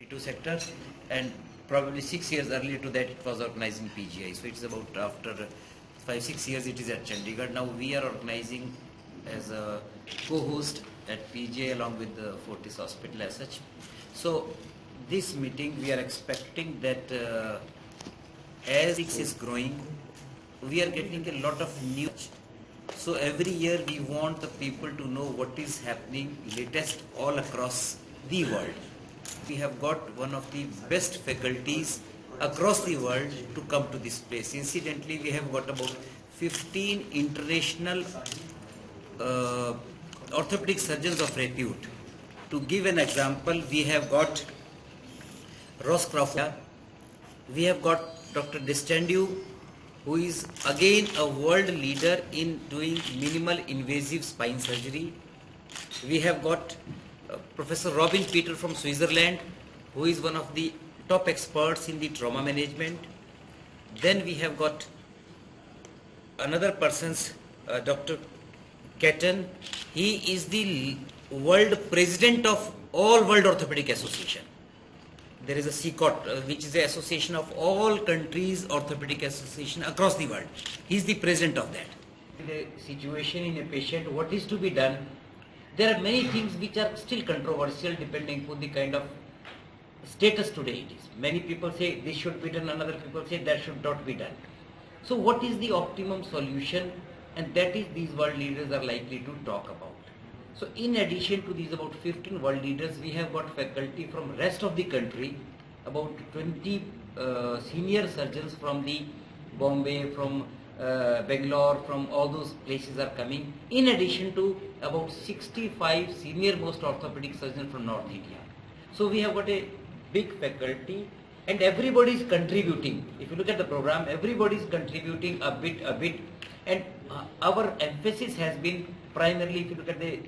22 sector, and probably 6 years earlier to that it was organized in PGI. So it's about after 5-6 years it is at Chandigarh. Now we are organizing as a co-host at PGI along with the Fortis Hospital as such. So this meeting we are expecting that as it is growing, we are getting a lot of news. So every year we want the people to know what is happening latest all across the world. We have got one of the best faculties across the world to come to this place. Incidentally, we have got about 15 international orthopedic surgeons of repute. To give an example, we have got Ross Crawford, we have got Dr. Distendu, who is again a world leader in doing minimal invasive spine surgery. We have got Professor Robin Peter from Switzerland, who is one of the top experts in the trauma management. Then we have got another person's Dr. Ketten. He is the world president of all World Orthopedic Association. There is a CCOT, which is the association of all countries' orthopedic association across the world. He is the president of that. The situation in a patient, what is to be done? There are many things which are still controversial depending on the kind of status today it is. Many people say this should be done, another people say that should not be done. So what is the optimum solution? And that is these world leaders are likely to talk about. So in addition to these about 15 world leaders, we have got faculty from rest of the country, about 20 senior surgeons from the Bombay, from Bangalore, from all those places are coming, in addition to about 65 senior most orthopedic surgeons from North India. So we have got a big faculty and everybody is contributing. If you look at the program, everybody is contributing a bit, and our emphasis has been primarily, if you look at the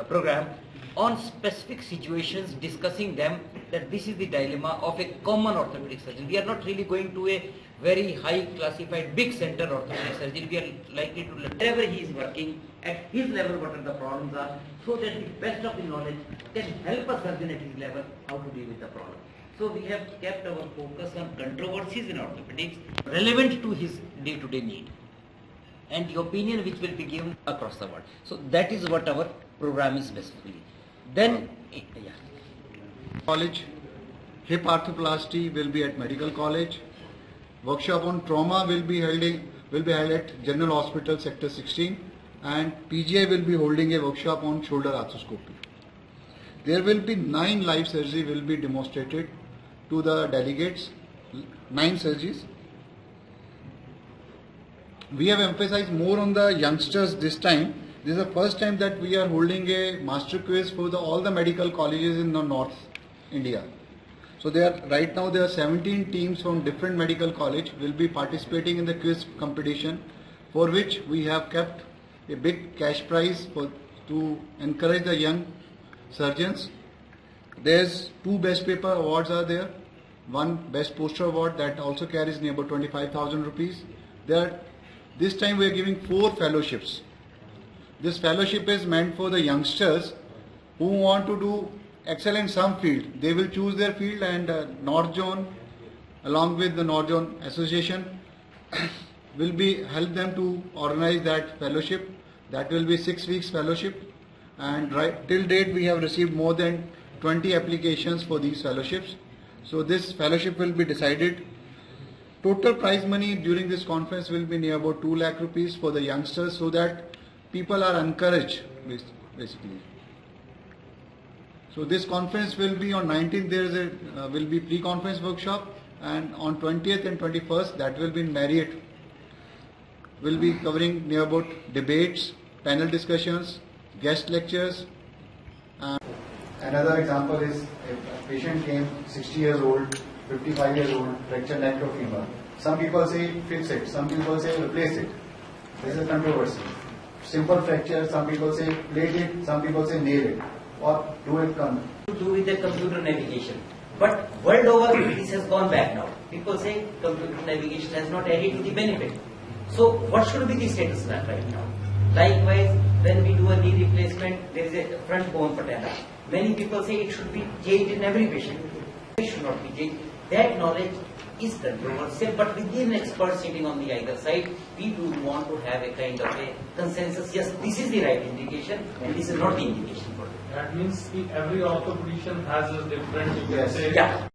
program, on specific situations, discussing them, that this is the dilemma of a common orthopedic surgeon. We are not really going to a very high classified big center orthopedic surgeon. We are likely to let wherever he is working at his level what are the problems are, so that the best of the knowledge can help a surgeon at his level how to deal with the problem. So we have kept our focus on controversies in orthopedics relevant to his day-to-day need and the opinion which will be given across the world. So that is what our program is basically. Then, College, hip arthroplasty will be at Medical College. Workshop on trauma will be held at General Hospital Sector 16, and PGI will be holding a workshop on shoulder arthroscopy. There will be 9 live surgery will be demonstrated to the delegates, 9 surgeries. We have emphasized more on the youngsters this time. This is the first time that we are holding a master quiz for all the medical colleges in the North India. So right now there are 17 teams from different medical college will be participating in the quiz competition, for which we have kept a big cash prize to encourage the young surgeons. There's 2 best paper awards are there, 1 best poster award that also carries near about 25,000 rupees. This time we are giving 4 fellowships. This fellowship is meant for the youngsters who want to do excel in some field. They will choose their field, and North Zone along with the North Zone Association will be help them to organize that fellowship. That will be 6 weeks fellowship, and till date we have received more than 20 applications for these fellowships. So this fellowship will be decided. Total prize money during this conference will be near about 2 lakh rupees for the youngsters, so that people are encouraged basically. So this conference will be on 19th. There is will be pre-conference workshop, and on 20th and 21st that will be in Marriott. Will be covering near about debates, panel discussions, guest lectures. Another example is a patient came 60 years old, 55 years old, fractured neck or femur. Some people say fix it, some people say replace it. There is a controversy. Simple fracture, some people say plate it, some people say nail it, or do it to do with the computer navigation. But world over this has gone back now. People say computer navigation has not added to the benefit. So what should be the status right now? Likewise, when we do a knee replacement, there is a front bone patella. Many people say it should be changed in every patient. It should not be changed. That knowledge is controversial, but within experts sitting on the either side, we do want to have a kind of a consensus. Yes, this is the right indication, and this is not the indication for it. That means every orthopedician has a different, you can Yes. say, Yeah.